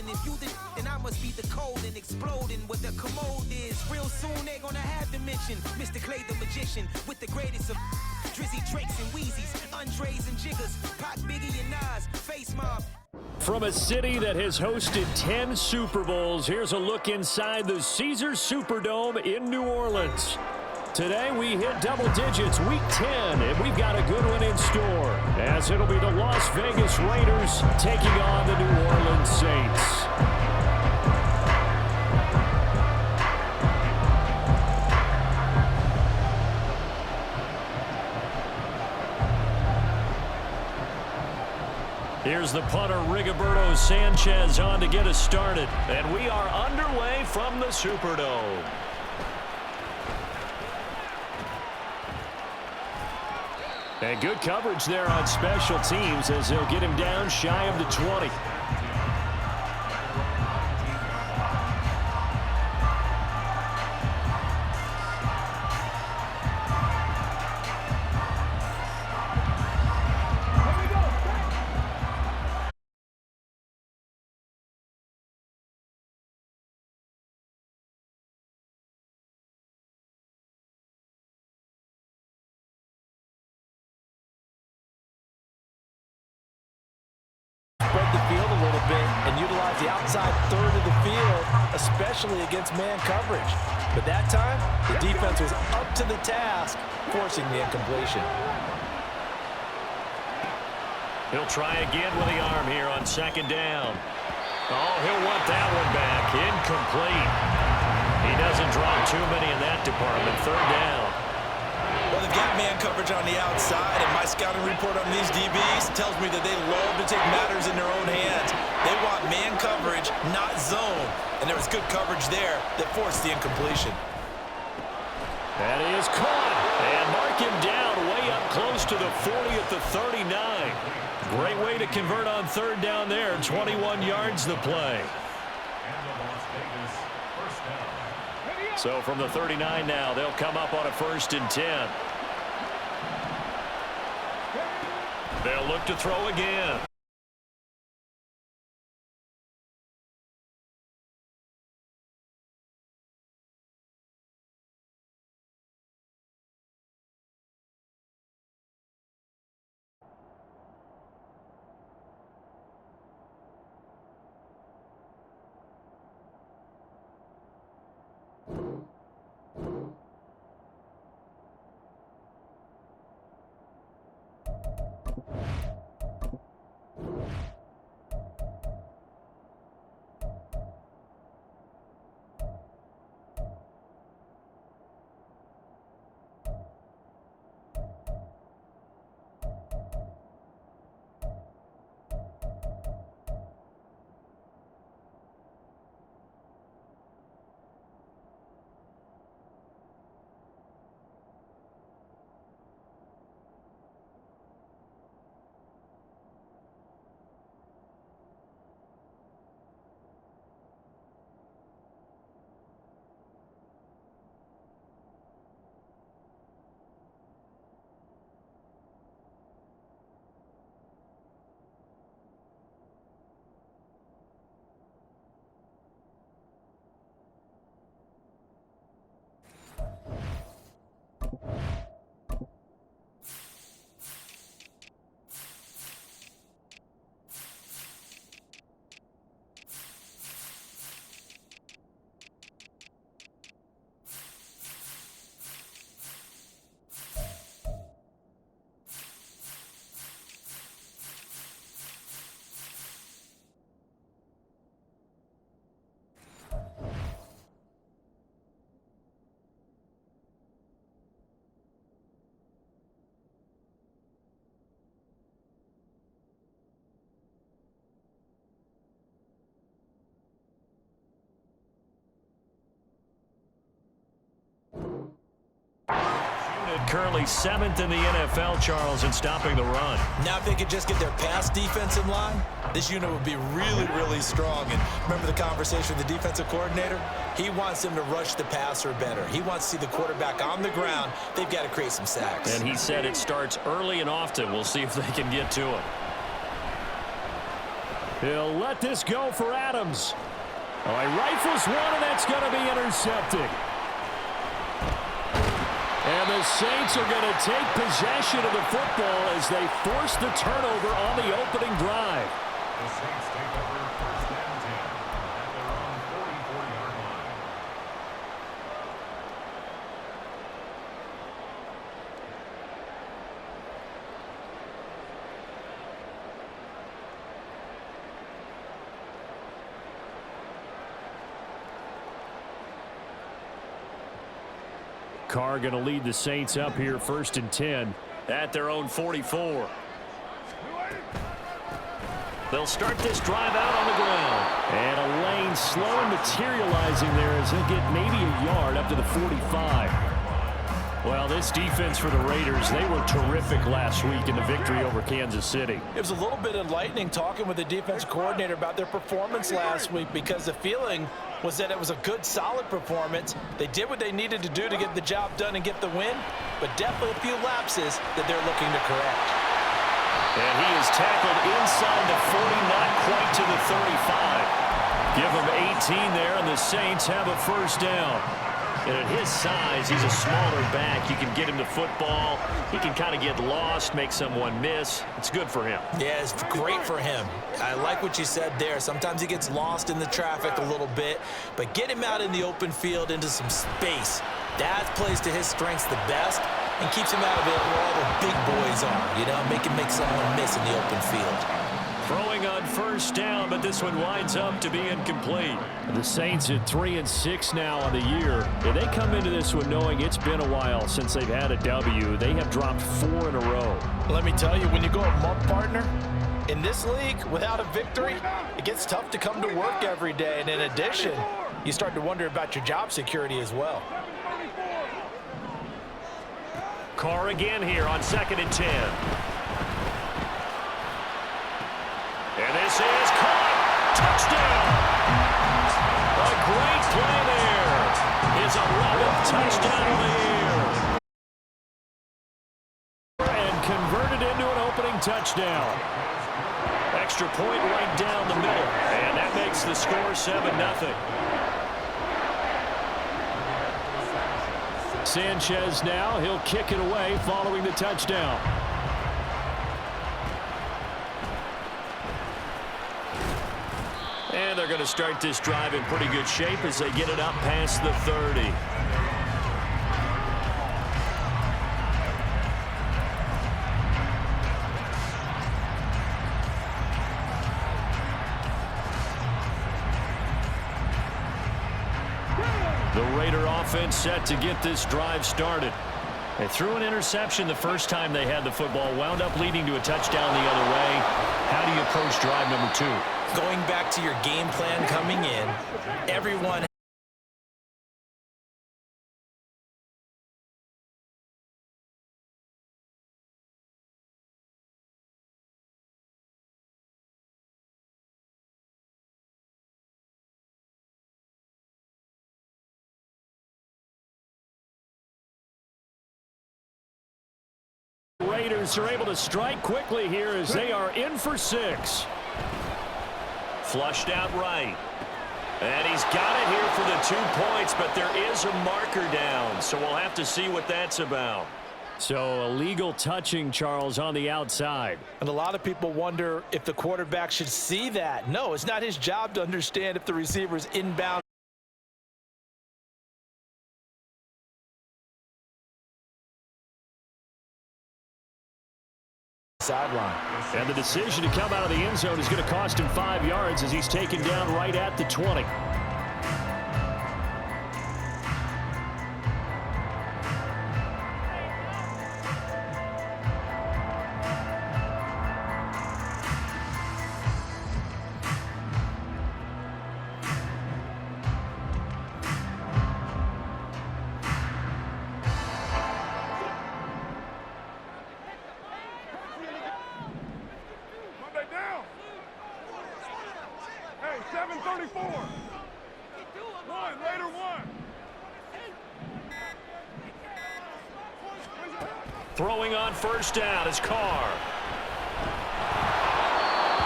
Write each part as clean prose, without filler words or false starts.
folding. If you the then I must be the cold and exploding. What the commode is, real soon they gonna have to mention Mr. Clay the magician with the greatest of Drizzy, Drakes, and Wheezies, Andres and Jiggers, Pac, Biggie, and Nas, Face Mob. From a city that has hosted 10 Super Bowls, here's a look inside the Caesars Superdome in New Orleans. Today we hit double digits, week 10, and we've got a good one in store, as it'll be the Las Vegas Raiders taking on the New Orleans Saints. Here's the punter, Rigoberto Sanchez, on to get us started. And we are underway from the Superdome. And good coverage there on special teams as they'll get him down shy of the 20. Spread the field a little bit and utilize the outside third of the field, especially against man coverage. But that time, the defense was up to the task, forcing the incompletion. He'll try again with the arm here on second down. Oh, he'll want that one back. Incomplete. He doesn't drop too many in that department. Third down. Well, they've got man coverage on the outside, and my scouting report on these DBs tells me that they love to take matters in their own hands. They want man coverage, not zone. And there was good coverage there that forced the incompletion. That is caught. And mark him down way up close to the 40 at the 39. Great way to convert on third down there. 21 yards the play. So from the 39 now, they'll come up on a 1st and 10. They'll look to throw again. Currently 7th in the NFL, Charles, in stopping the run. Now if they could just get their pass defense in line, this unit would be really, really strong. And remember the conversation with the defensive coordinator? He wants them to rush the passer better. He wants to see the quarterback on the ground. They've got to create some sacks. And he said it starts early and often. We'll see if they can get to him. He'll let this go for Adams. Oh, he rifles one, and that's going to be intercepted. And the Saints are going to take possession of the football as they force the turnover on the opening drive. The Saints take over first and 10 at their own 40-yard line. Carr going to lead the Saints up here first and 10 at their own 44. They'll start this drive out on the ground. And a lane slow and materializing there as he'll get maybe a yard up to the 45. Well, this defense for the Raiders, they were terrific last week in the victory over Kansas City. It was a little bit enlightening talking with the defensive coordinator about their performance last week because the feeling was that it was a good, solid performance. They did what they needed to do to get the job done and get the win, but definitely a few lapses that they're looking to correct. And he is tackled inside the 40, not quite to the 35. Give him 18 there, and the Saints have a first down. And at his size, he's a smaller back. You can get him the football. He can kind of get lost, make someone miss. It's good for him. Yeah, it's great for him. I like what you said there. Sometimes he gets lost in the traffic a little bit, but get him out in the open field into some space. That plays to his strengths the best and keeps him out of it where all the big boys are, you know, make someone miss in the open field. Throwing on first down, but this one winds up to be incomplete. The Saints at 3-6 now on the year. And they come into this one knowing it's been a while since they've had a W. They have dropped 4 in a row. Let me tell you, when you go a month, partner, in this league, without a victory, it gets tough to come to work every day. And in addition, you start to wonder about your job security as well. Carr again here on 2nd and 10. And this is caught. Touchdown. A great play there. His 11th touchdown of the year. And converted into an opening touchdown. Extra point right down the middle. And that makes the score 7-0. Sanchez now. He'll kick it away following the touchdown. And they're going to start this drive in pretty good shape as they get it up past the 30. The Raider offense set to get this drive started. They threw an interception the first time they had the football, wound up leading to a touchdown the other way. How do you approach drive number 2? Going back to your game plan coming in, everyone Raiders are able to strike quickly here as they are in for 6. Flushed out right. And he's got it here for the 2 points, but there is a marker down, so we'll have to see what that's about. So illegal touching, Charles, on the outside. And a lot of people wonder if the quarterback should see that. No, it's not his job to understand if the receiver's inbound. Sideline. And the decision to come out of the end zone is going to cost him 5 yards as he's taken down right at the 20. Throwing on first down is Carr.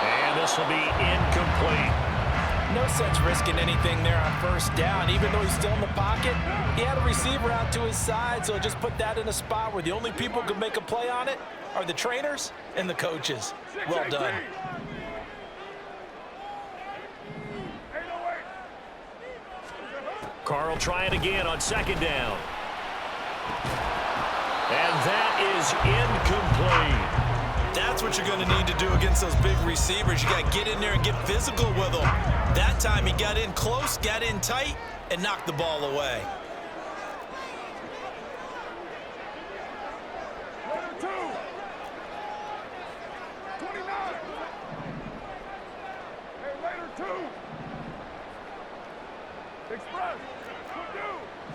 And this will be incomplete. No sense risking anything there on first down. Even though he's still in the pocket, he had a receiver out to his side, so just put that in a spot where the only people who could make a play on it are the trainers and the coaches. Well done. Carl trying again on second down. And that is incomplete. That's what you're going to need to do against those big receivers. You got to get in there and get physical with them. That time he got in close, got in tight, and knocked the ball away. Letter 2. 29. Hey, later 2. Express.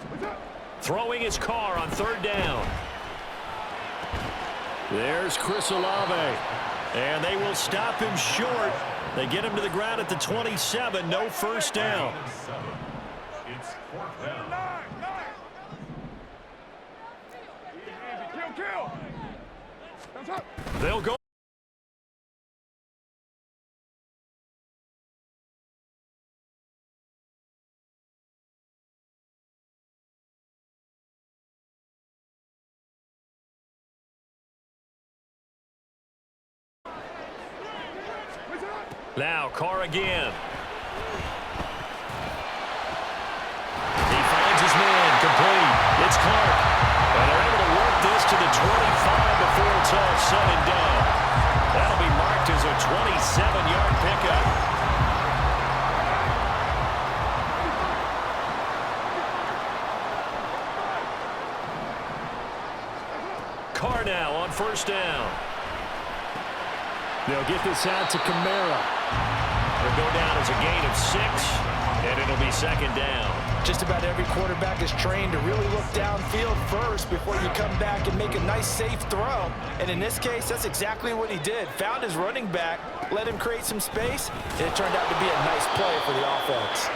What's up? Throwing his car on third down. There's Chris Olave. And they will stop him short. They get him to the ground at the 27. No first down. It's fourth down. 9. Kill. Thumbs up. They'll go. Now, Carr again. He finds his man, complete. It's Clark. And they're able to work this to the 25 before it's all said and done. That'll be marked as a 27-yard pickup. Carr now on first down. They'll get this out to Kamara. It'll go down as a gain of 6, and it'll be second down. Just about every quarterback is trained to really look downfield first before you come back and make a nice, safe throw. And in this case, that's exactly what he did. Found his running back, let him create some space, and it turned out to be a nice play for the offense.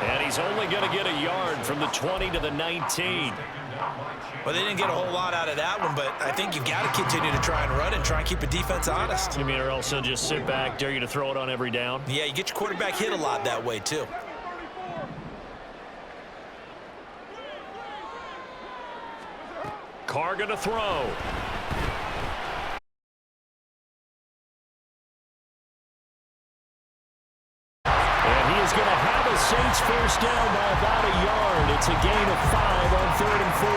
And he's only going to get a yard from the 20 to the 19. Well, they didn't get a whole lot out of that one, but I think you've got to continue to try and run and try and keep the defense honest. You mean or else they'll just sit back, dare you to throw it on every down? Yeah, you get your quarterback hit a lot that way, too. Carr going to throw. And he is going to have a Saints first down by about a yard. It's a gain of 5 on 3rd and 4.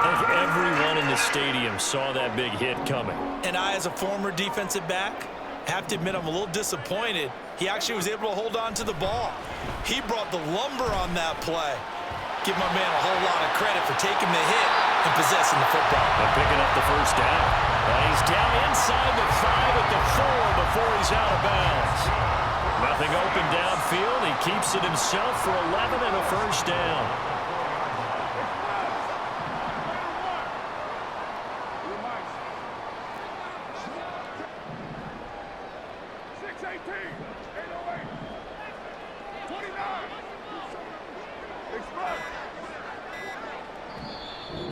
I think everyone in the stadium saw that big hit coming. And I, as a former defensive back, have to admit I'm a little disappointed. He actually was able to hold on to the ball. He brought the lumber on that play. Give my man a whole lot of credit for taking the hit and possessing the football. And picking up the first down. And he's down inside the 5 at the 4 before he's out of bounds. Nothing open downfield. He keeps it himself for 11 and a first down.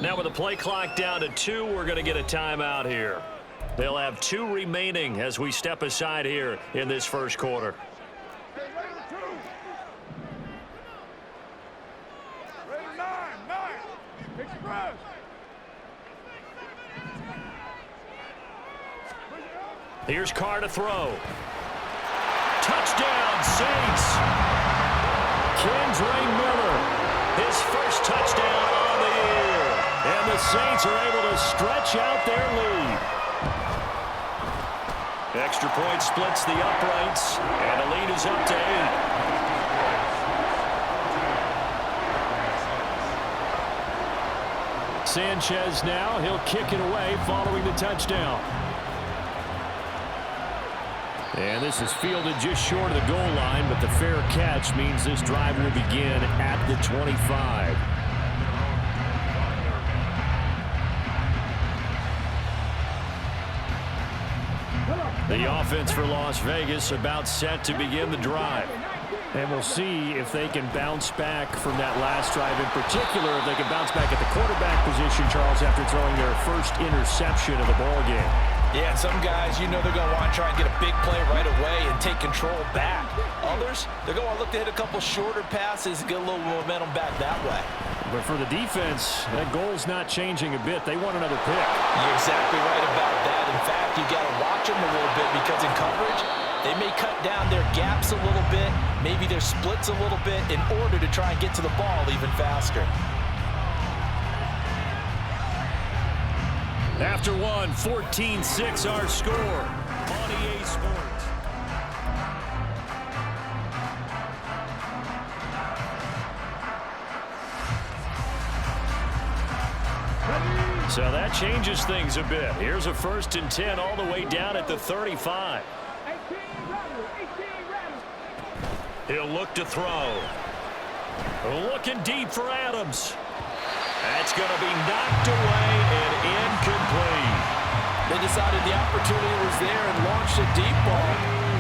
Now with the play clock down to 2, we're going to get a timeout here. They'll have 2 remaining as we step aside here in this first quarter. Here's Carr to throw. Touchdown, Saints. Kendre Miller, his first touchdown on the year. And the Saints are able to stretch out their lead. Extra point splits the uprights, and the lead is up to 8. Sanchez now, he'll kick it away following the touchdown. And this is fielded just short of the goal line, but the fair catch means this drive will begin at the 25. The offense for Las Vegas about set to begin the drive. And we'll see if they can bounce back from that last drive. In particular, if they can bounce back at the quarterback position, Charles, after throwing their first interception of the ballgame. Yeah, and some guys, you know they're going to want to try and get a big play right away and take control back. Others, they're going to look to hit a couple shorter passes and get a little momentum back that way. But for the defense, that goal's not changing a bit. They want another pick. You're exactly right about that. In fact, you got to watch them a little bit because in coverage, they may cut down their gaps a little bit, maybe their splits a little bit in order to try and get to the ball even faster. After one, 14-6 our score on EA Sports. So that changes things a bit. Here's a 1st and 10 all the way down at the 35. He'll look to throw. Looking deep for Adams. That's going to be knocked away and incomplete. They decided the opportunity was there and launched a deep ball,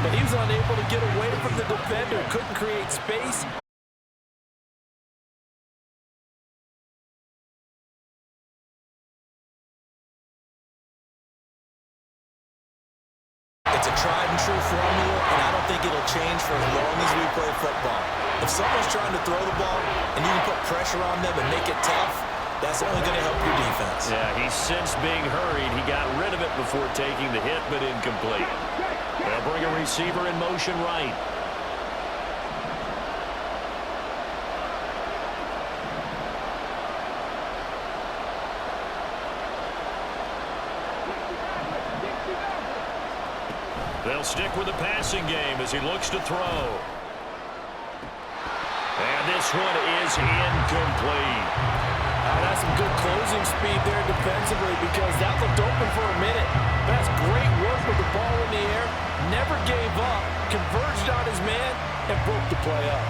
but he was unable to get away from the defender, couldn't create space. It's a tried and true formula, and I don't think it'll change for as long as we play football. If someone's trying to throw the ball and you can put pressure on them and make it tough, that's only going to help your defense. Yeah, he's since being hurried. He got rid of it before taking the hit, but incomplete. They'll bring a receiver in motion right. They'll stick with the passing game as he looks to throw. And this one is incomplete. That's some good closing speed there defensively because that looked open for a minute. That's great work with the ball in the air. Never gave up, converged on his man, and broke the play up.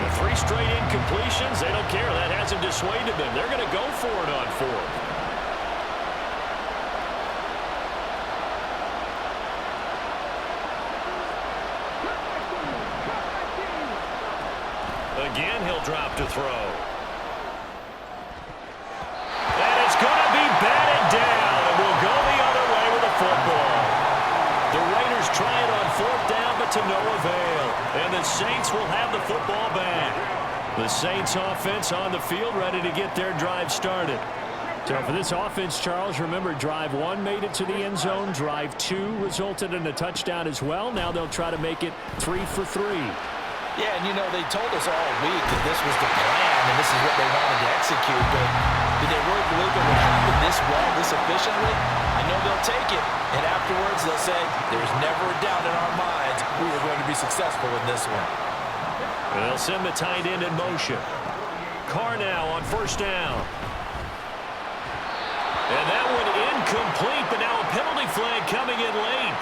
The 3 straight incompletions, they don't care. That hasn't dissuaded them. They're going to go for it on 4th. Again, he'll drop to throw. And it's going to be batted down, and we'll go the other way with the football. The Raiders try it on 4th down, but to no avail. And the Saints will have the football back. The Saints offense on the field, ready to get their drive started. So for this offense, Charles, remember, drive 1 made it to the end zone. Drive 2 resulted in a touchdown as well. Now they'll try to make it 3 for 3. Yeah, and you know, they told us all week that this was the plan and this is what they wanted to execute, but did they really believe it would happen this well, this efficiently? I know they'll take it, and afterwards they'll say, there's never a doubt in our minds we were going to be successful in this one. They'll send the tight end in motion. Carr now on 1st down. And that one incomplete, but now a penalty flag coming in late.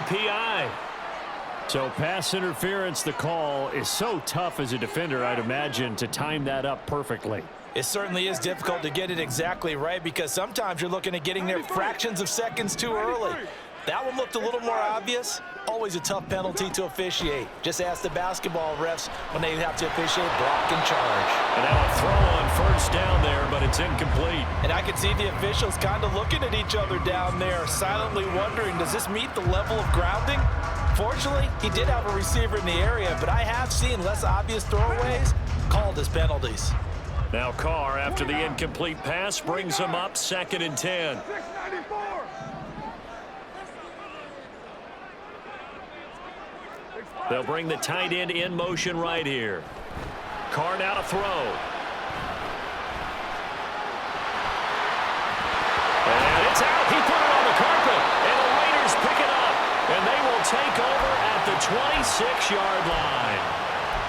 PI. So pass interference, the call is so tough as a defender, I'd imagine, to time that up perfectly. It certainly is difficult to get it exactly right because sometimes you're looking at getting there fractions of seconds too early. That one looked a little more obvious. Always a tough penalty to officiate. Just ask the basketball refs when they have to officiate block and charge. And now a throw on 1st down there, but it's incomplete. And I can see the officials kind of looking at each other down there, silently wondering, does this meet the level of grounding? Fortunately, he did have a receiver in the area, but I have seen less obvious throwaways called as penalties. Now Carr, after the incomplete pass, brings him up 2nd and 10. They'll bring the tight end in motion right here. Carr now to throw. And it's out. He put it on the carpet. And the Raiders pick it up. And they will take over at the 26-yard line.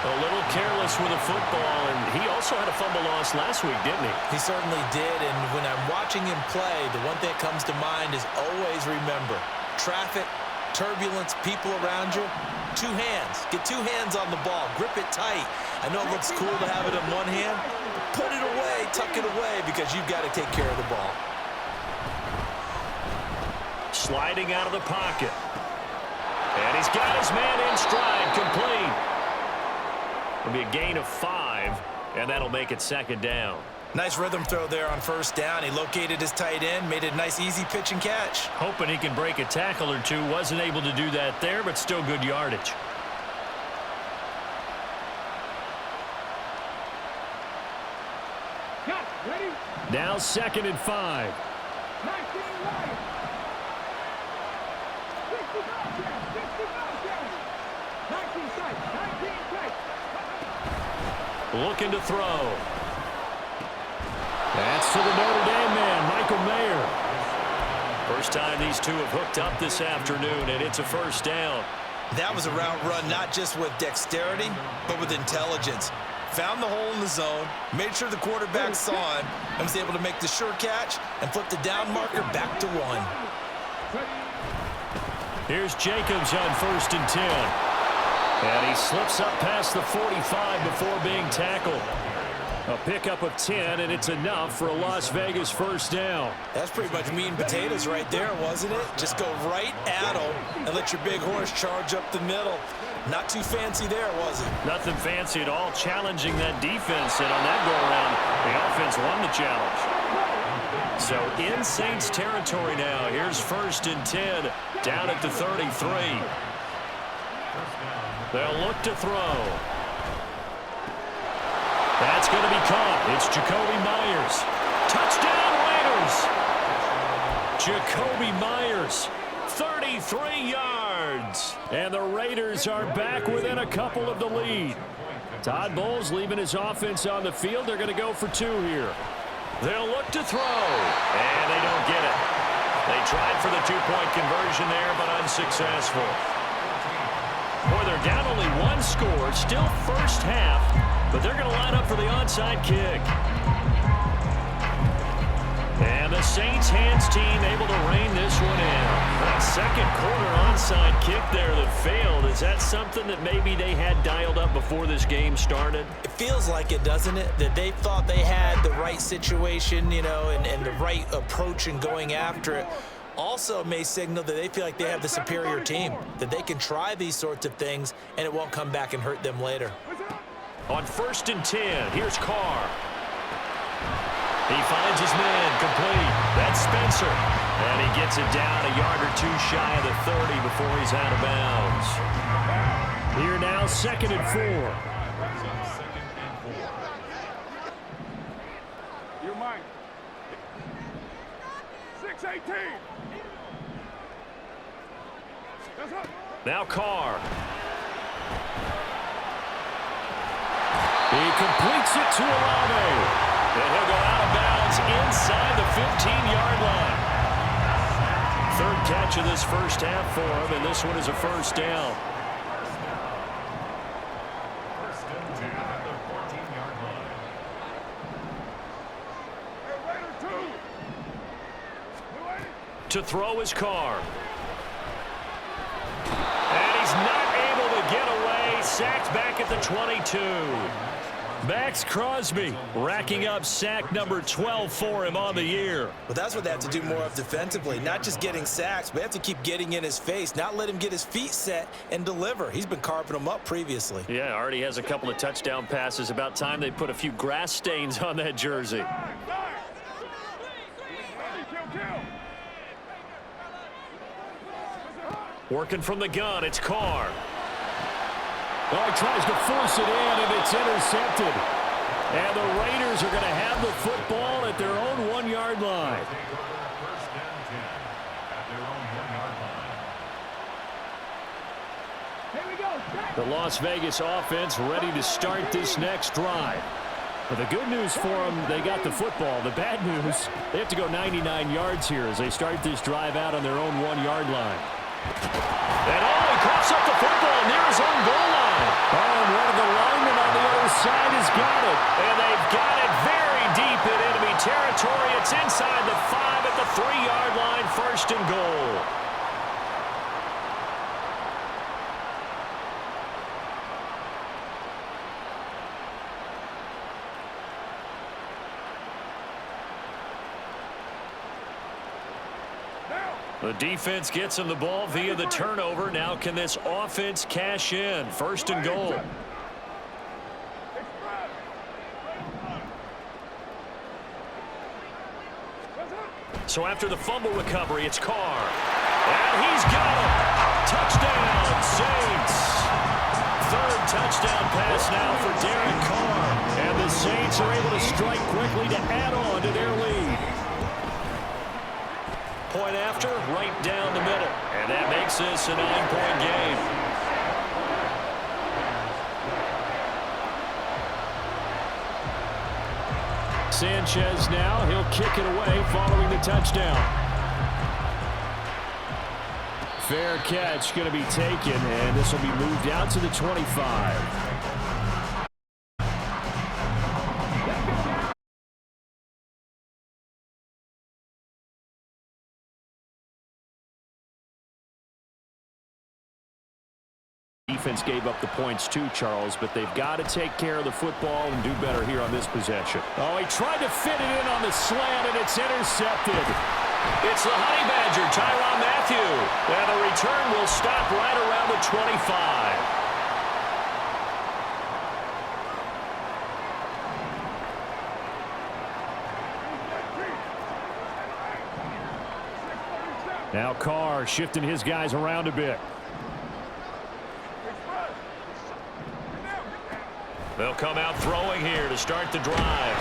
A little careless with the football. And he also had a fumble loss last week, didn't he? He certainly did. And when I'm watching him play, the one thing that comes to mind is always remember, traffic, turbulence, people around you. 2 hands. Get 2 hands on the ball. Grip it tight. I know it looks cool to have it in one hand. But put it away. Tuck it away because you've got to take care of the ball. sliding out of the pocket. And he's got his man in stride, complete. It'll be a gain of 5, and that'll make it 2nd down. Nice rhythm throw there on 1st down. He located his tight end, made it a nice, easy pitch and catch. Hoping he can break a tackle or two. Wasn't able to do that there, but still good yardage. Now 2nd and 5. Looking to throw. That's to the Notre Dame man, Michael Mayer. First time these two have hooked up this afternoon, and it's a 1st down. That was a route run not just with dexterity, but with intelligence. Found the hole in the zone, made sure the quarterback saw him, and was able to make the sure catch and flip the down marker back to 1. Here's Jacobs on 1st and 10. And he slips up past the 45 before being tackled. A pickup of 10, and it's enough for a Las Vegas 1st down. That's pretty much meat and potatoes right there, wasn't it? Just go right at him and let your big horse charge up the middle. Not too fancy there, was it? Nothing fancy at all, challenging that defense, and on that go-around, the offense won the challenge. So in Saints territory now, here's 1st and 10, down at the 33. They'll look to throw. That's going to be caught. It's Jakobi Meyers. Touchdown Raiders! Jakobi Meyers, 33 yards. And the Raiders are back within a couple of the lead. Todd Bowles leaving his offense on the field. They're going to go for 2 here. They'll look to throw. And they don't get it. They tried for the 2-point conversion there, but unsuccessful. Boy, they're down only 1 score. Still first half. But they're going to line up for the onside kick. And the Saints hands team able to rein this one in. That 2nd quarter onside kick there that failed. Is that something that maybe they had dialed up before this game started? It feels like it, doesn't it? That they thought they had the right situation, you know, and the right approach in going after it. Also may signal that they feel like they have the superior team, that they can try these sorts of things and it won't come back and hurt them later. On 1st and 10, here's Carr. He finds his man, complete. That's Spencer. And he gets it down a yard or 2 shy of the 30 before he's out of bounds. Here now, 2nd and 4. You're mine. 6-18. Now Carr. He completes it to Olave. And he'll go out of bounds inside the 15-yard line. 3rd catch of this first half for him, and this one is a 1st down. 1st and 10 at the 14-yard line. To throw his Carr. And he's not able to get away. Sacked back at the 22. Max Crosby racking up sack number 12 for him on the year. Well, that's what they have to do more of defensively. Not just getting sacks, but they have to keep getting in his face, not let him get his feet set and deliver. He's been carving them up previously. Yeah, already has a couple of touchdown passes. About time they put a few grass stains on that jersey. Working from the gun, it's Carr. Oh, he tries to force it in, and it's intercepted. And the Raiders are going to have the football at their own 1-yard line. 1st and 10 at their own 1-yard line. The Las Vegas offense ready to start this next drive. But the good news for them, they got the football. The bad news, they have to go 99 yards here as they start this drive out on their own 1-yard line. And he coughs up the football near his own goal line. Oh, and one of the linemen on the other side has got it. And they've got it very deep in enemy territory. It's inside the 5 at the 3-yard line, 1st and goal. The defense gets him the ball via the turnover. Now can this offense cash in? 1st and goal. So after the fumble recovery, it's Carr. And he's got him. Touchdown, Saints. 3rd touchdown pass now for Derek Carr. And the Saints are able to strike quickly to add on to their lead. Point after, right down the middle. And that makes this a 9-point game. Sanchez now, he'll kick it away following the touchdown. Fair catch going to be taken, and this will be moved out to the 25. Defense gave up the points too, Charles, but they've got to take care of the football and do better here on this possession. Oh, he tried to fit it in on the slant, and it's intercepted. It's the Honey Badger, Tyrann Mathieu. And the return will stop right around the 25. Now Carr shifting his guys around a bit. They'll come out throwing here to start the drive.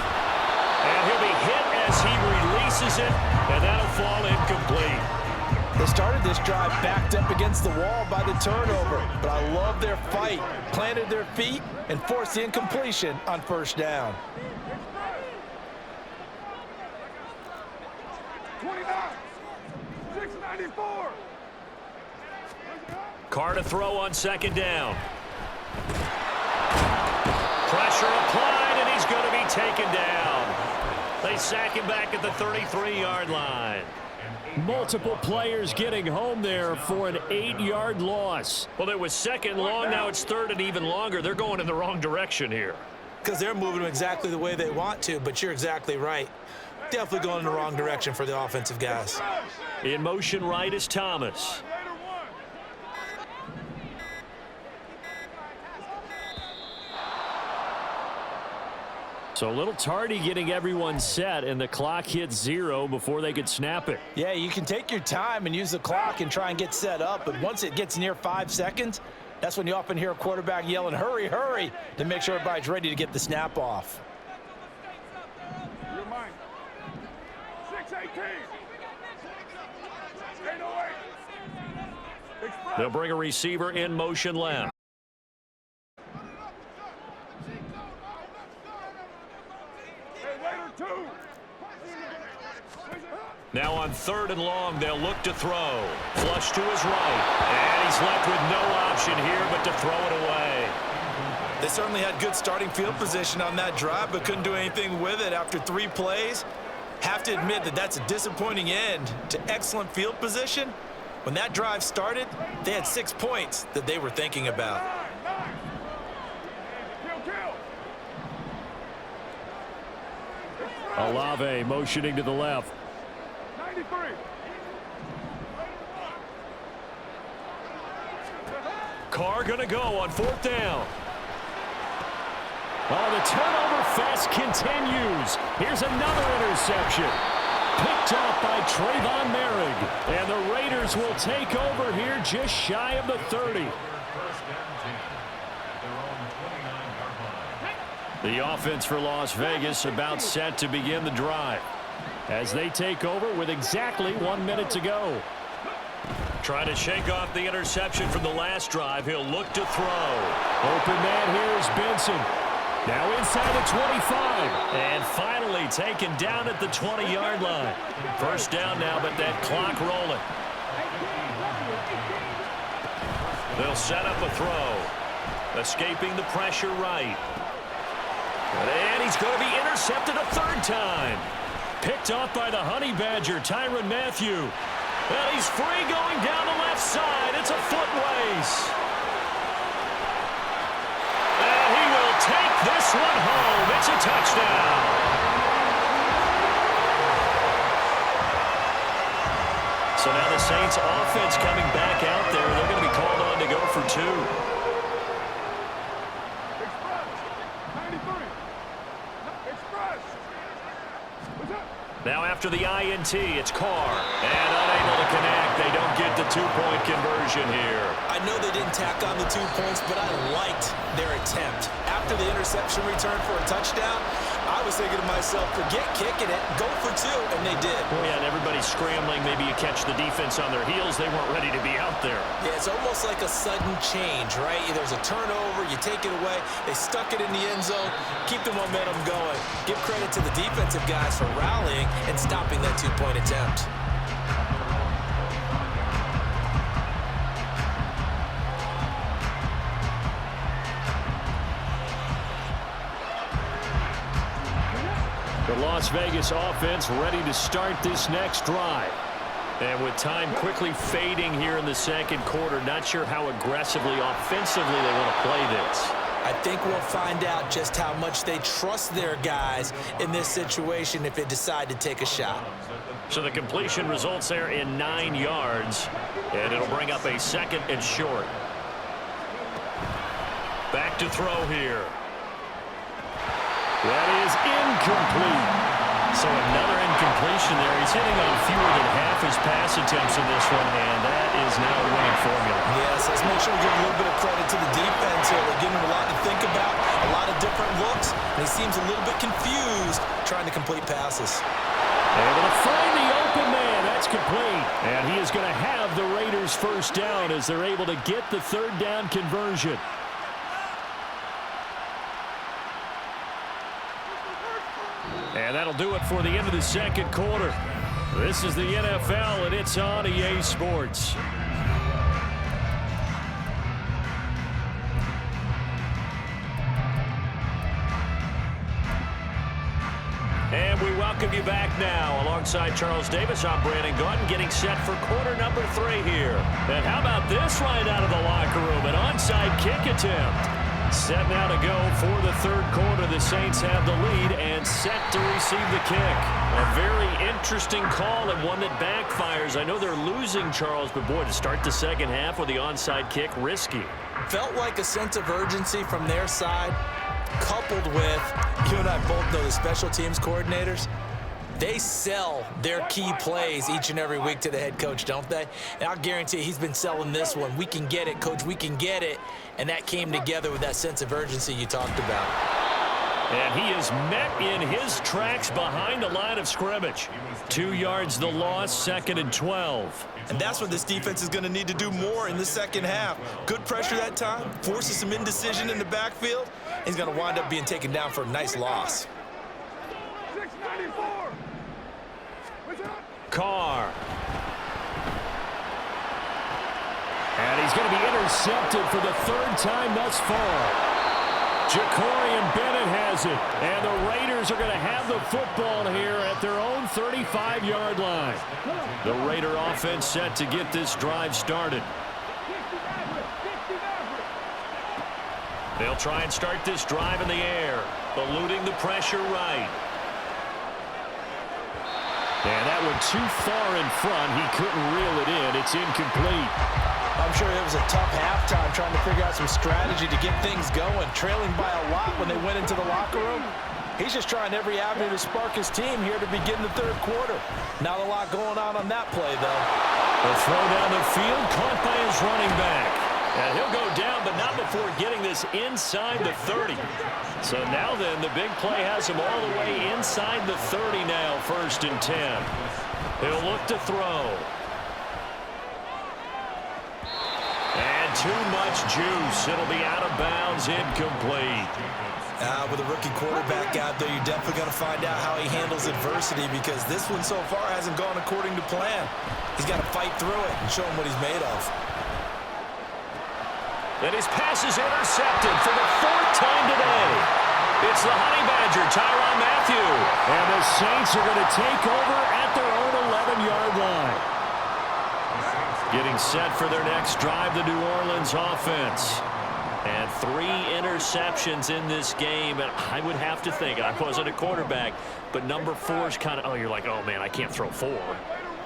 And he'll be hit as he releases it, and that'll fall incomplete. They started this drive backed up against the wall by the turnover, but I love their fight. Planted their feet and forced the incompletion on 1st down. 694. Carr to throw on 2nd down. Pressure applied, and he's going to be taken down. They sack him back at the 33-yard line. Multiple players getting home there for an 8-yard loss. Well, it was 2nd and long. Now it's 3rd and even longer. They're going in the wrong direction here. Because they're moving exactly the way they want to, but you're exactly right. Definitely going in the wrong direction for the offensive guys. In motion right is Thomas. So a little tardy getting everyone set, and the clock hits 0 before they could snap it. Yeah, you can take your time and use the clock and try and get set up, but once it gets near 5 seconds, that's when you often hear a quarterback yelling, hurry, hurry, to make sure everybody's ready to get the snap off. Your mind. 618. 808. They'll bring a receiver in motion left. Now on 3rd and long, they'll look to throw. Flush to his right. And he's left with no option here but to throw it away. They certainly had good starting field position on that drive, but couldn't do anything with it after 3 plays. Have to admit that that's a disappointing end to excellent field position. When that drive started, they had 6 points that they were thinking about. Olave motioning to the left. 93. Carr going to go on 4th down. Oh, the turnover fest continues. Here's another interception. Picked off by Trayvon Merrick. And the Raiders will take over here just shy of the 30. The offense for Las Vegas about set to begin the drive as they take over with exactly 1 minute to go. Trying to shake off the interception from the last drive. He'll look to throw. Open man here is Benson. Now inside the 25. And finally taken down at the 20-yard line. 1st down now, but that clock rolling. They'll set up a throw. Escaping the pressure right. And he's going to be intercepted a 3rd time. Picked off by the Honey Badger, Tyrann Mathieu. And he's free going down the left side. It's a foot race. And he will take this one home. It's a touchdown. So So now the Saints offense coming back out there. They're going to be called on to go for 2. Now after the INT, it's Carr. And unable to connect. They don't get the 2-point conversion here. I know they didn't tack on the 2 points, but I liked their attempt. After the interception return for a touchdown, I was thinking to myself, forget kicking it, go for 2, and they did. Oh, yeah, and everybody's scrambling. Maybe you catch the defense on their heels. They weren't ready to be out there. Yeah, it's almost like a sudden change, right? There's a turnover, you take it away, they stuck it in the end zone, keep the momentum going. Give credit to the defensive guys for rallying and stopping that 2-point attempt. The Las Vegas offense ready to start this next drive. And with time quickly fading here in the second quarter, not sure how aggressively, offensively they want to play this. I think we'll find out just how much they trust their guys in this situation if they decide to take a shot. So the completion results there in 9 yards, and it'll bring up a 2nd and short. Back to throw here. That is incomplete. So another incompletion there. He's hitting on fewer than half his pass attempts in this one, and that is now a winning formula. Yes, let's make sure we give a little bit of credit to the defense here. They're giving him a lot to think about, a lot of different looks, and he seems a little bit confused trying to complete passes. Able to find the open man. That's complete. And he is going to have the Raiders first down as they're able to get the 3rd down conversion. And that'll do it for the end of the second quarter. This is the NFL, and it's on EA Sports. And we welcome you back now. Alongside Charles Davis, I'm Brandon Gaudin, getting set for quarter number 3 here. And how about this right out of the locker room? An onside kick attempt. Set now to go for the 3rd quarter. The Saints have the lead and set to receive the kick. A very interesting call and one that backfires. I know they're losing, Charles, but boy, to start the second half with the onside kick, risky. Felt like a sense of urgency from their side, coupled with, you and I both know the special teams coordinators, they sell their key plays each and every week to the head coach, don't they? And I'll guarantee he's been selling this one. We can get it, coach, we can get it. And that came together with that sense of urgency you talked about. And he is met in his tracks behind the line of scrimmage. 2 yards the loss, 2nd and 12. And that's what this defense is going to need to do more in the second half. Good pressure that time, forces some indecision in the backfield. He's going to wind up being taken down for a nice loss. Carr. And he's going to be intercepted for the 3rd time thus far. Jacorian Bennett has it. And the Raiders are going to have the football here at their own 35-yard line. The Raider offense set to get this drive started. They'll try and start this drive in the air, eluding the pressure right. And that one too far in front. He couldn't reel it in. It's incomplete. I'm sure it was a tough halftime trying to figure out some strategy to get things going. Trailing by a lot when they went into the locker room. He's just trying every avenue to spark his team here to begin the 3rd quarter. Not a lot going on that play, though. The throw down the field, caught by his running back. And he'll go down, but not before getting this inside the 30. So now then, the big play has him all the way inside the 30 now, 1st and 10. He'll look to throw. And too much juice. It'll be out of bounds, incomplete. With a rookie quarterback out there, you're definitely going to find out how he handles adversity because this one so far hasn't gone according to plan. He's got to fight through it and show him what he's made of. And his pass is intercepted for the 4th time today. It's the Honey Badger, Tyrann Mathieu. And the Saints are going to take over at their own 11-yard line. Getting set for their next drive, the New Orleans offense. And 3 interceptions in this game. And I would have to think, I wasn't a quarterback, but number 4 is kind of, oh, you're like, oh, man, I can't throw 4.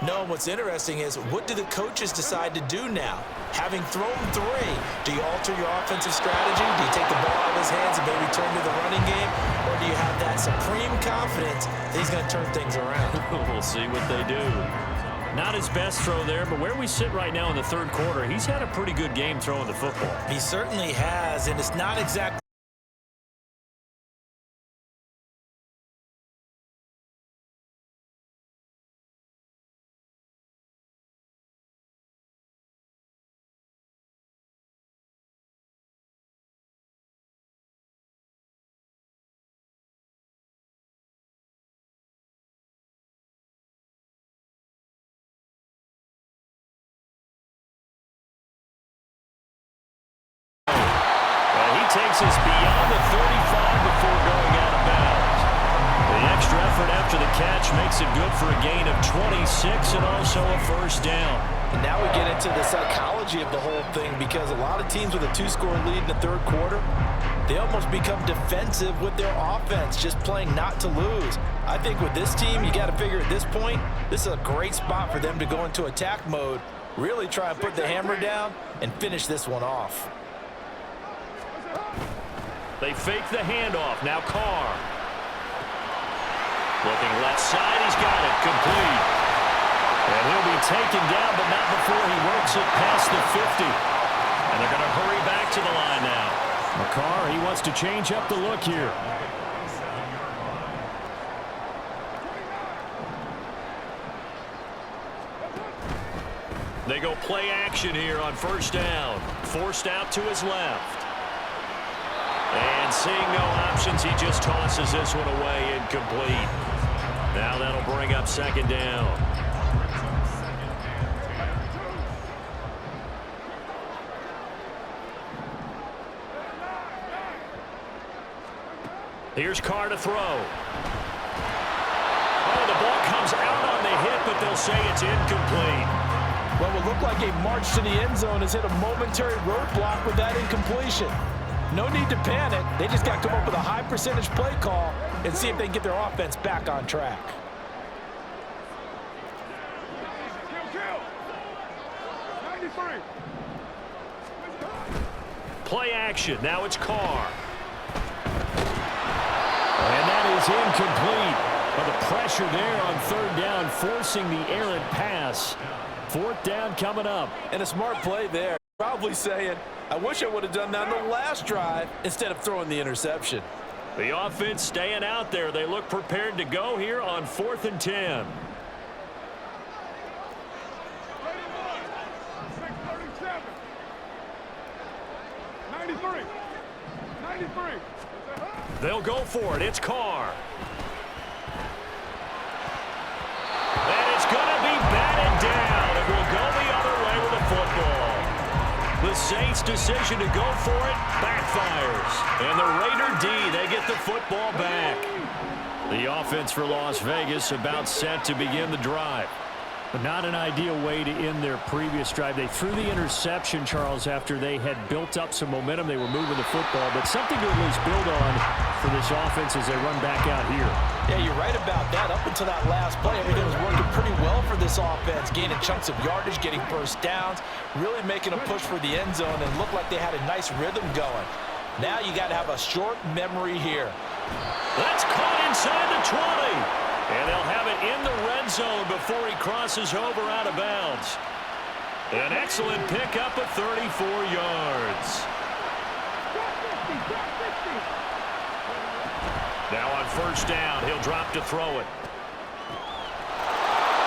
No, what's interesting is, what do the coaches decide to do now? Having thrown 3, do you alter your offensive strategy? Do you take the ball out of his hands and maybe turn to the running game? Or do you have that supreme confidence that he's going to turn things around? We'll see what they do. Not his best throw there, but where we sit right now in the third quarter, he's had a pretty good game throwing the football. He certainly has, and it's not exactly takes us beyond the 35 before going out of bounds. The extra effort after the catch makes it good for a gain of 26 and also a first down. And now we get into the psychology of the whole thing, because a lot of teams with a 2-score lead in the third quarter, they almost become defensive with their offense, just playing not to lose. I think with this team, you got to figure at this point, this is a great spot for them to go into attack mode, really try and put the hammer down and finish this one off. They fake the handoff. Now Carr. Looking left side. He's got it. Complete. And he'll be taken down, but not before he works it past the 50. And they're going to hurry back to the line now. McCarr, he wants to change up the look here. They go play action here on first down. Forced out to his left. And seeing no options, he just tosses this one away, incomplete. Now that'll bring up second down. Here's Carr to throw. Oh, the ball comes out on the hit, but they'll say it's incomplete. What will look like a march to the end zone has hit a momentary roadblock with that incompletion. No need to panic. They just got to come up with a high percentage play call and see if they can get their offense back on track. Play action. Now it's Carr. And that is incomplete. But the pressure there on third down, forcing the errant pass. Fourth down coming up. And a smart play there. Probably saying, I wish I would have done that on the last drive instead of throwing the interception. The offense staying out there. They look prepared to go here on 4th and 10. They'll go for it. It's Carr. And it's going to be batted down. It will go the other way with the football. The Saints' decision to go for it backfires. And the Raider D, they get the football back. The offense for Las Vegas about set to begin the drive. But not an ideal way to end their previous drive. They threw the interception, Charles, after they had built up some momentum. They were moving the football, but something to at least build on for this offense as they run back out here. Yeah, you're right about that. Up until that last play, everything was working pretty well for this offense, gaining chunks of yardage, getting first downs, really making a push for the end zone, and looked like they had a nice rhythm going. Now you got to have a short memory here. That's caught inside the 20. And they'll have it in the red zone before he crosses over out of bounds. An excellent pickup of 34 yards. Now on first down, he'll drop to throw it.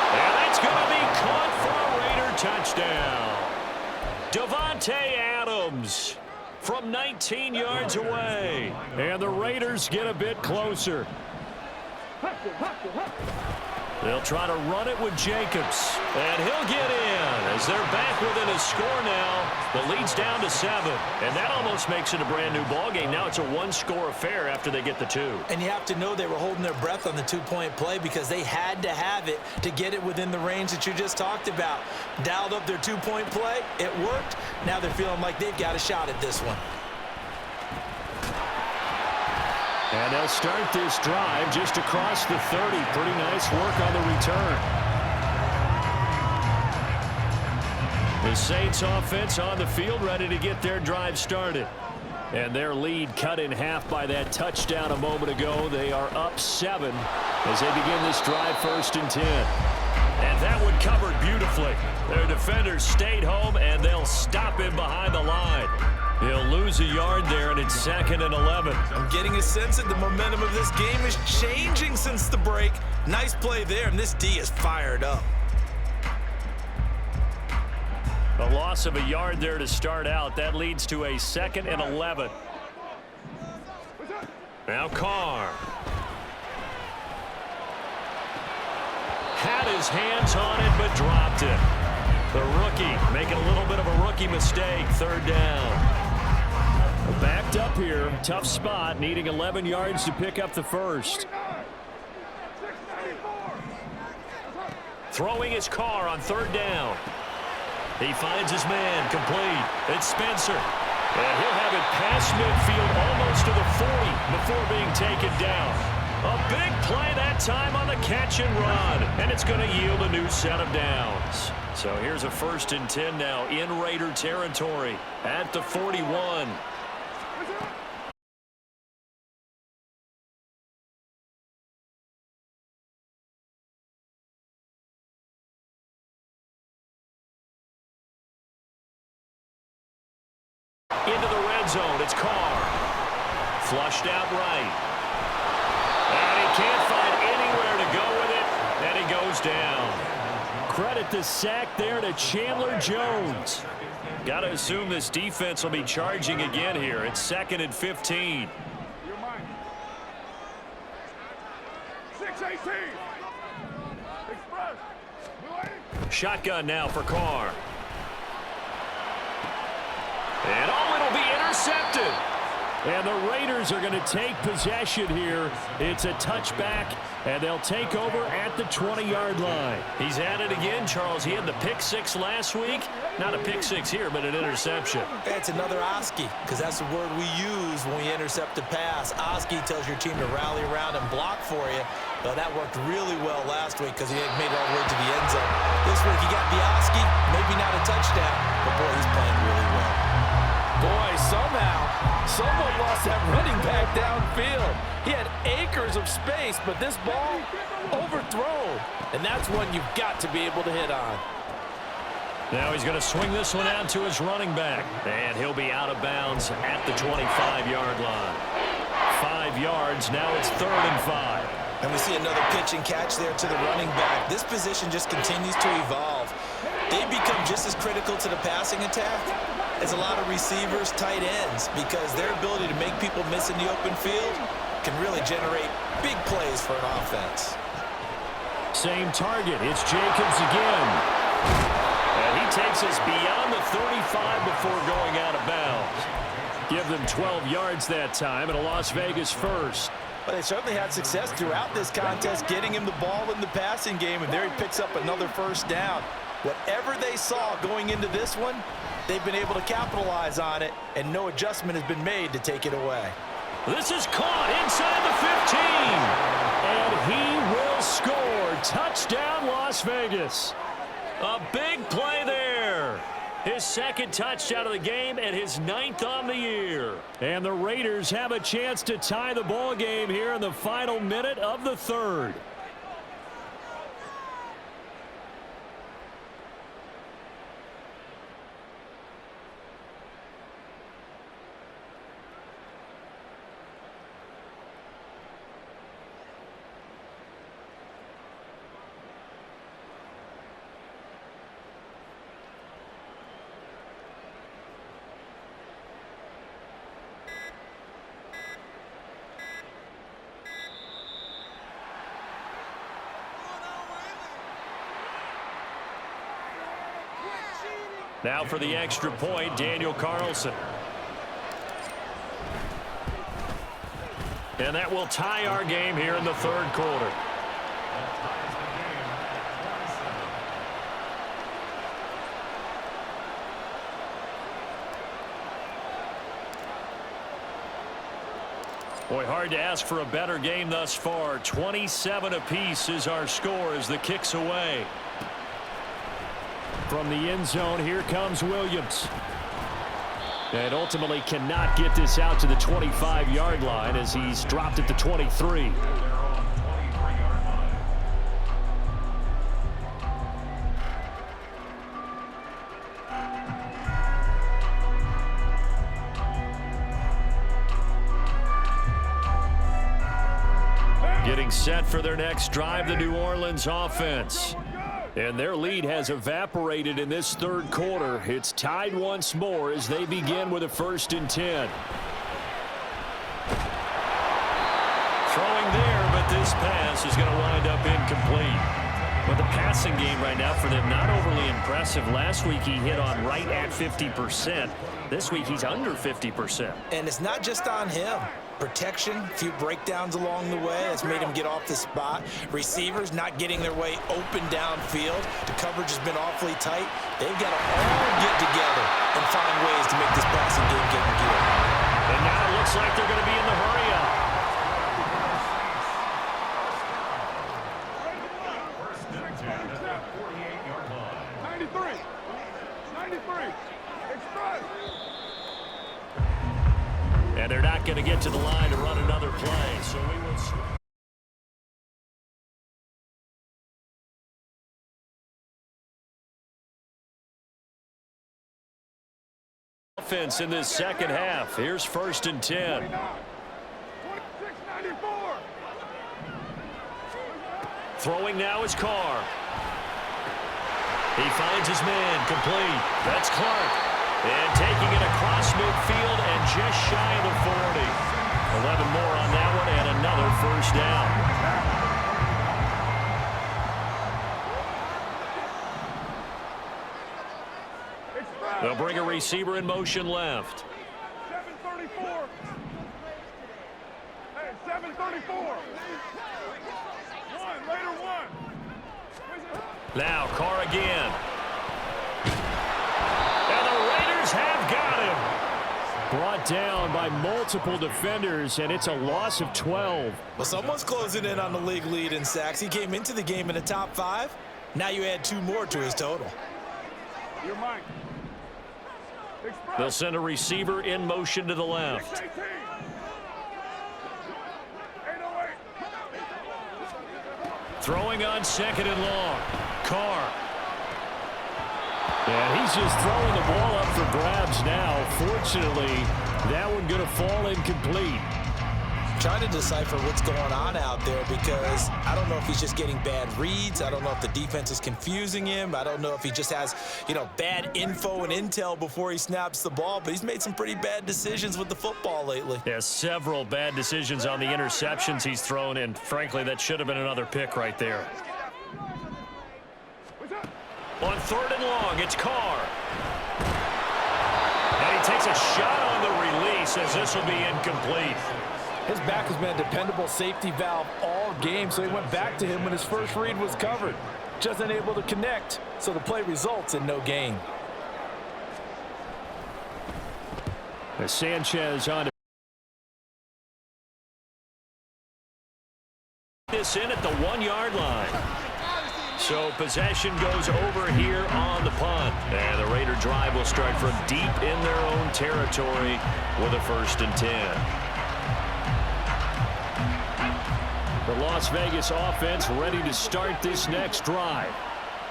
And that's going to be caught for a Raider touchdown. Davante Adams from 19 yards away. And the Raiders get a bit closer. They'll try to run it with Jacobs. And he'll get in as they're back within a score now. The lead's down to 7. And that almost makes it a brand new ball game. Now it's a one-score affair after they get the 2. And you have to know they were holding their breath on the two-point play because they had to have it to get it within the range that you just talked about. Dialed up their two-point play. It worked. Now they're feeling like they've got a shot at this one. And they'll start this drive just across the 30. Pretty nice work on the return. The Saints offense on the field, ready to get their drive started. And their lead cut in half by that touchdown a moment ago. They are up 7 as they begin this drive, 1st and 10. And that one covered beautifully. Their defenders stayed home, and they'll stop him behind the line. He'll lose a yard there, and it's 2nd and 11. I'm getting a sense that the momentum of this game is changing since the break. Nice play there, and this D is fired up. A loss of a yard there to start out. That leads to a 2nd and 11. Now Carr. Had his hands on it, but dropped it. The rookie making a little bit of a rookie mistake. 3rd down. Backed up here. Tough spot. Needing 11 yards to pick up the first. Throwing his Carr on 3rd down. He finds his man, complete. It's Spencer. And he'll have it past midfield almost to the 40 before being taken down. A big play that time on the catch and run. And it's going to yield a new set of downs. So here's a 1st and 10 now in Raider territory at the 41. Into the red zone. It's Carr. Flushed out right. And he can't find anywhere to go with it. And he goes down. Credit the sack there to Chandler Jones. Got to assume this defense will be charging again here. It's 2nd and 15. Shotgun now for Carr. And it'll be intercepted. And the Raiders are going to take possession here. It's a touchback, and they'll take over at the 20-yard line. He's at it again, Charles. He had the pick 6 last week. Not a pick 6 here, but an interception. It's another Oski, because that's the word we use when we intercept a pass. Oski tells your team to rally around and block for you. But that worked really well last week because he had made it all the way to the end zone. This week he got the Oski, maybe not a touchdown, but boy, he's playing really well. Boy, somehow, someone lost that running back downfield. He had acres of space, but this ball overthrown. And that's one you've got to be able to hit on. Now he's going to swing this one out to his running back. And he'll be out of bounds at the 25-yard line. 5 yards, now it's 3rd and 5. And we see another pitch and catch there to the running back. This position just continues to evolve. They become just as critical to the passing attack as a lot of receivers, tight ends, because their ability to make people miss in the open field can really generate big plays for an offense. Same target. It's Jacobs again. And he takes us beyond the 35 before going out of bounds. Give them 12 yards that time and a Las Vegas first. But they certainly had success throughout this contest, getting him the ball in the passing game, and there he picks up another 1st down. Whatever they saw going into this one, they've been able to capitalize on it, and no adjustment has been made to take it away. This is caught inside the 15. And he will score. Touchdown, Las Vegas. A big play there. His 2nd touchdown of the game and his 9th on the year. And the Raiders have a chance to tie the ball game here in the final minute of the 3rd. Now for the extra point, Daniel Carlson. And that will tie our game here in the 3rd quarter. Boy, hard to ask for a better game thus far. 27 apiece is our score as the kick's away. from the end zone. Here comes Williams. And ultimately cannot get this out to the 25-yard line as he's dropped at the 23. Getting set for their next drive, the New Orleans offense. And their lead has evaporated in this third quarter. It's tied once more as they begin with a 1st and 10. Throwing there, but this pass is going to wind up incomplete. But the passing game right now for them, not overly impressive. Last week he hit on right at 50%. This week he's under 50%. And it's not just on him. Protection, a few breakdowns along the way that's made him get off the spot. Receivers not getting their way open downfield. The coverage has been awfully tight. They've got to all get together and find ways to make this passing game get in gear. And now it looks like they're going to be in the hurry-up. First and 10 at the 48-yard line. 93. Express. And they're not going to get to the line to run another play. So we will offense in this second half. Here's 1st and 10. 26-94. Throwing now is Carr. He finds his man complete. That's Clark. And taking it across midfield and just shy of the 40. 11 more on that one and another 1st down. They'll bring a receiver in motion left. 734. Hey, 734. Later one. Now Carr again. And the Raiders have got him. Brought down by multiple defenders, and it's a loss of 12. Well, someone's closing in on the league lead in sacks. He came into the game in the top 5. Now you add 2 more to his total. Your mic. They'll send a receiver in motion to the left. 618. 808. Throwing on 2nd and long. Carr. And he's just throwing the ball up for grabs now. Fortunately, that one going to fall incomplete. Trying to decipher what's going on out there because I don't know if he's just getting bad reads. I don't know if the defense is confusing him. I don't know if he just has, bad info and intel before he snaps the ball. But he's made some pretty bad decisions with the football lately. Yeah, several bad decisions on the interceptions he's thrown, and frankly, that should have been another pick right there. On 3rd and long, it's Carr. And he takes a shot on the release as this will be incomplete. His back has been a dependable safety valve all game, so he went back to him when his first read was covered. Just unable to connect, so the play results in no gain. As Sanchez on this in at the 1-yard line. So possession goes over here on the punt. And the Raider drive will start from deep in their own territory with a 1st and 10. The Las Vegas offense ready to start this next drive.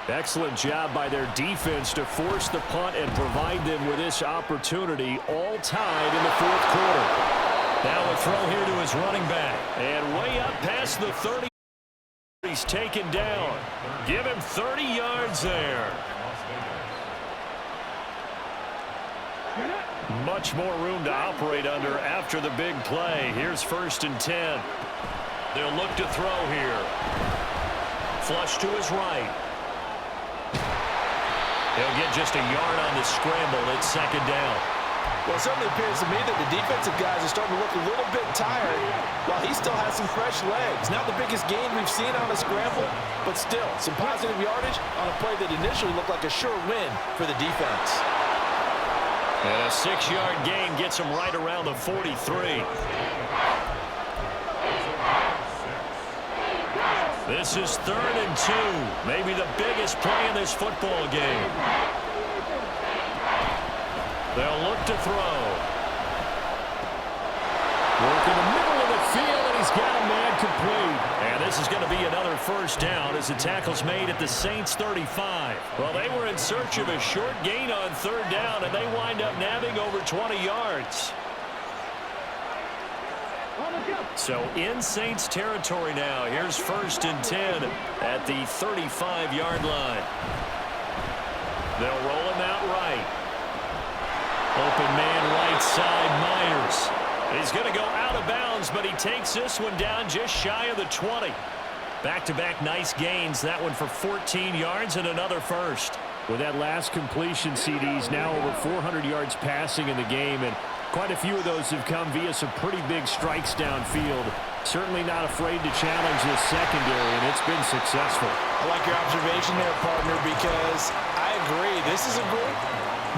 Excellent job by their defense to force the punt and provide them with this opportunity, all tied in the 4th quarter. Now a throw here to his running back. And way up past the 30. He's taken down. Give him 30 yards there. Much more room to operate under after the big play. Here's 1st and 10. They'll look to throw here. Flush to his right. He'll get just a yard on the scramble. It's 2nd down. Well, it certainly appears to me that the defensive guys are starting to look a little bit tired while he still has some fresh legs. Not the biggest gain we've seen on a scramble, but still some positive yardage on a play that initially looked like a sure win for the defense. And a 6-yard gain gets him right around the 43. This is 3rd and 2. Maybe the biggest play in this football game. They'll look to throw. Work in the middle of the field, and he's got a man complete. And this is going to be another first down as the tackle's made at the Saints 35. Well, they were in search of a short gain on 3rd down, and they wind up nabbing over 20 yards. So in Saints territory now. Here's 1st and 10 at the 35-yard line. They'll roll him out right. Open man right side, Myers. He's going to go out of bounds, but he takes this one down just shy of the 20. Back-to-back nice gains. That one for 14 yards and another first. With that last completion, CD's now over 400 yards passing in the game, and quite a few of those have come via some pretty big strikes downfield. Certainly not afraid to challenge this secondary, and it's been successful. I like your observation there, partner, because I agree. This is a group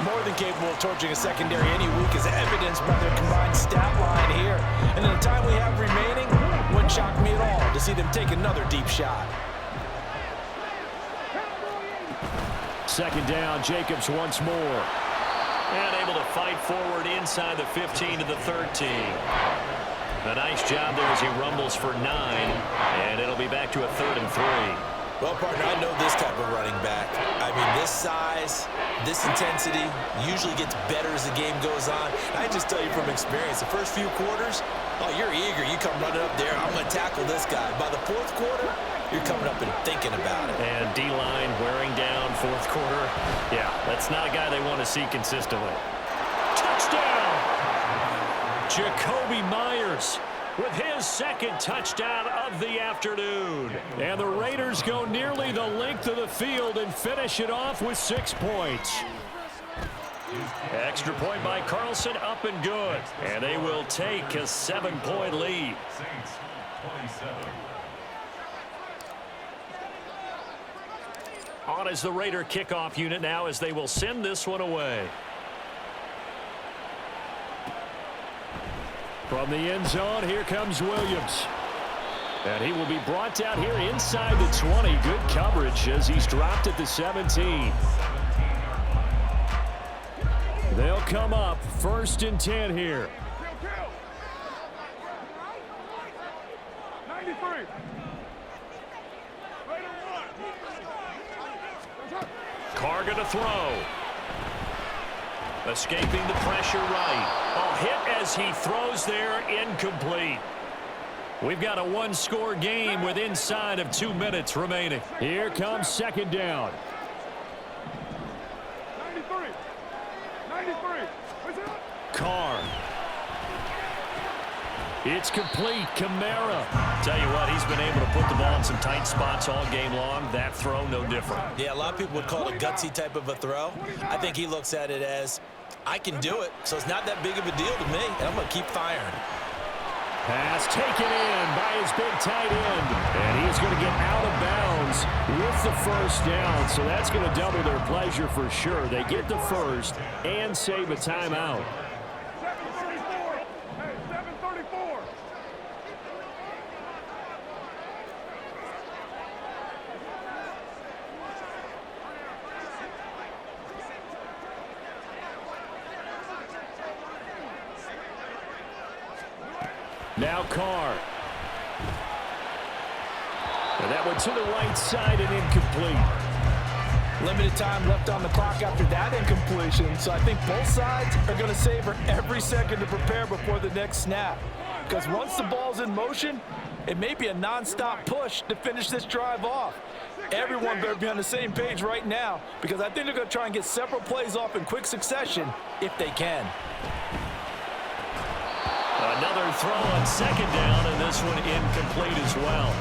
more than capable of torching a secondary any week, as evidenced by their combined stat line here. And in the time we have remaining, wouldn't shock me at all to see them take another deep shot. 2nd down, Jacobs once more. And able to fight forward inside the 15 to the 13. A nice job there as he rumbles for 9. And it'll be back to a 3rd and 3. Well, partner, I know this type of running back. I mean, this size, this intensity usually gets better as the game goes on. I just tell you from experience, the first few quarters, oh, you're eager. You come running up there, I'm going to tackle this guy. By the 4th quarter, you're coming up and thinking about it. And D-line wearing down 4th quarter. Yeah, that's not a guy they want to see consistently. Touchdown! Jakobi Meyers with his 2nd touchdown of the afternoon. And the Raiders go nearly the length of the field and finish it off with 6 points. Extra point by Carlson, up and good. And they will take a 7-point lead. Saints 27. On is the Raider kickoff unit now as they will send this one away. From the end zone, here comes Williams. And he will be brought down here inside the 20. Good coverage as he's dropped at the 17. They'll come up 1st and 10 here. 93. Carr going to throw. Escaping the pressure right. A hit as he throws there, incomplete. We've got a 1-score game with inside of 2 minutes remaining. Here comes 2nd down. 93. 93. What's up? Carr. It's complete. Kamara. Tell you what, he's been able to put the ball in some tight spots all game long. That throw, no different. Yeah, a lot of people would call it a gutsy type of a throw. I think he looks at it as, I can do it, so it's not that big of a deal to me, and I'm going to keep firing. Pass taken in by his big tight end. And he's going to get out of bounds with the 1st down. So that's going to double their pleasure for sure. They get the 1st and save a timeout. 734. Hey, 734. Now Carr. And that one to the right side and incomplete. Limited time left on the clock after that incompletion, so I think both sides are going to savor every second to prepare before the next snap. Because once the ball's in motion, it may be a non-stop push to finish this drive off. Everyone better be on the same page right now, because I think they're going to try and get several plays off in quick succession if they can. Another throw on 2nd down, and this one incomplete as well.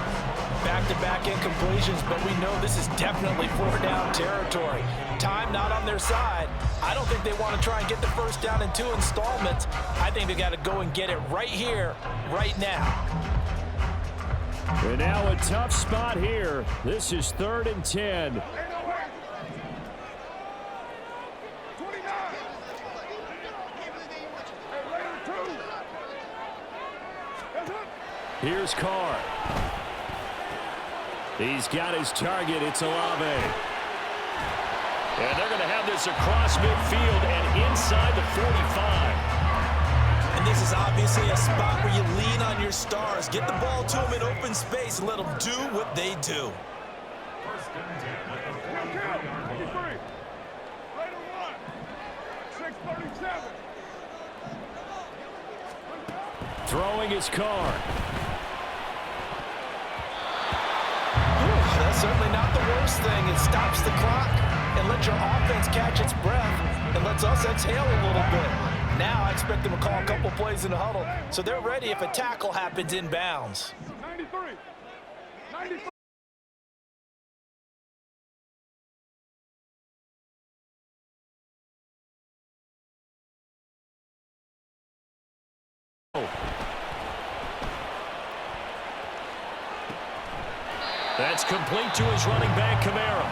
Back-to-back incompletions, but we know this is definitely 4-down territory. Time not on their side. I don't think they want to try and get the 1st down in 2 installments. I think they got to go and get it right here, right now. And now a tough spot here. This is 3rd and 10. 29. Hey, Raider 2. That's it. Here's Carr. He's got his target. It's Olave. And they're going to have this across midfield and inside the 45. And this is obviously a spot where you lean on your stars. Get the ball to them in open space and let them do what they do. First and 10 at the 53. 43-yard line. Raider 1. 637. Throwing his car. That's certainly not the worst thing. It stops the clock and lets your offense catch its breath and lets us exhale a little bit. Now I expect them to call a couple plays in the huddle so they're ready if a tackle happens in bounds. 93. 93. That's complete to his running back, Kamara.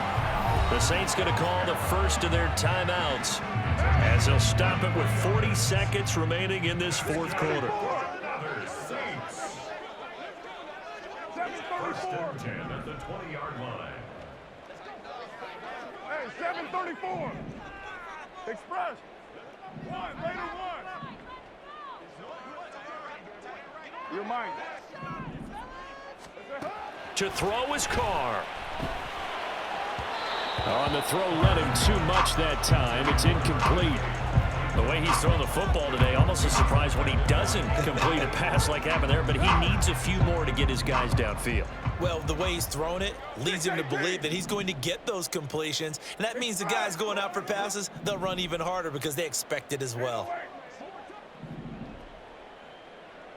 The Saints going to call the first of their timeouts as they'll stop it with 40 seconds remaining in this fourth quarter. Another Saints. First 734. and 10 at the 20-yard line. Hey, 734. Express. 1. Raider 1. Your mind. To throw his car. On the throw led him too much that time. It's incomplete. The way he's throwing the football today, almost a surprise when he doesn't complete a pass like happened there, but he needs a few more to get his guys downfield. Well, the way he's thrown it leads him to believe that he's going to get those completions, and that means the guys going out for passes, they'll run even harder because they expect it as well.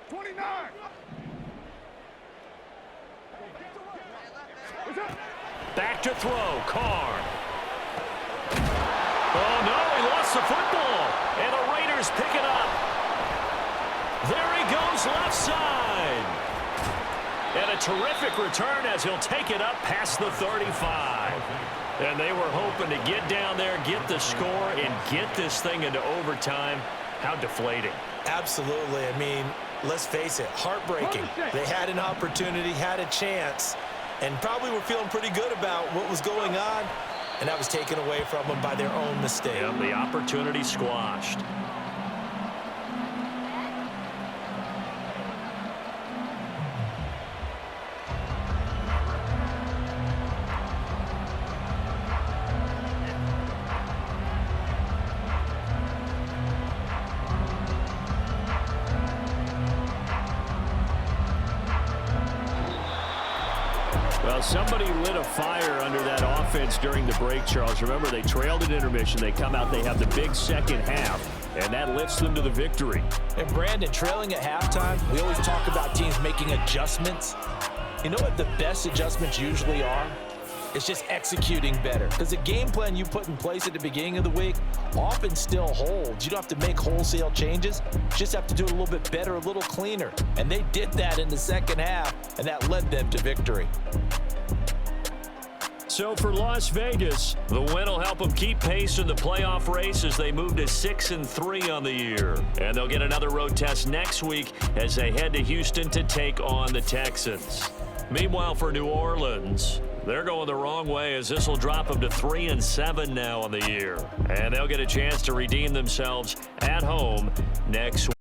29. Back to throw, Carr. Oh, no, he lost the football. And the Raiders pick it up. There he goes left side. And a terrific return as he'll take it up past the 35. And they were hoping to get down there, get the score, and get this thing into overtime. How deflating. Absolutely. I mean, let's face it, heartbreaking. They had an opportunity, had a chance, and probably were feeling pretty good about what was going on, and that was taken away from them by their own mistake. Yeah, the opportunity squashed. Well, somebody lit a fire under that offense during the break, Charles. Remember, they trailed at intermission. They come out, they have the big second half, and that lifts them to the victory. And Brandon, trailing at halftime, we always talk about teams making adjustments. You know what the best adjustments usually are? It's just executing better. Because the game plan you put in place at the beginning of the week often still holds. You don't have to make wholesale changes. You just have to do it a little bit better, a little cleaner. And they did that in the second half, and that led them to victory. So for Las Vegas, the win will help them keep pace in the playoff race as they move to 6-3 on the year. And they'll get another road test next week as they head to Houston to take on the Texans. Meanwhile, for New Orleans, they're going the wrong way as this will drop them to 3-7 now on the year. And they'll get a chance to redeem themselves at home next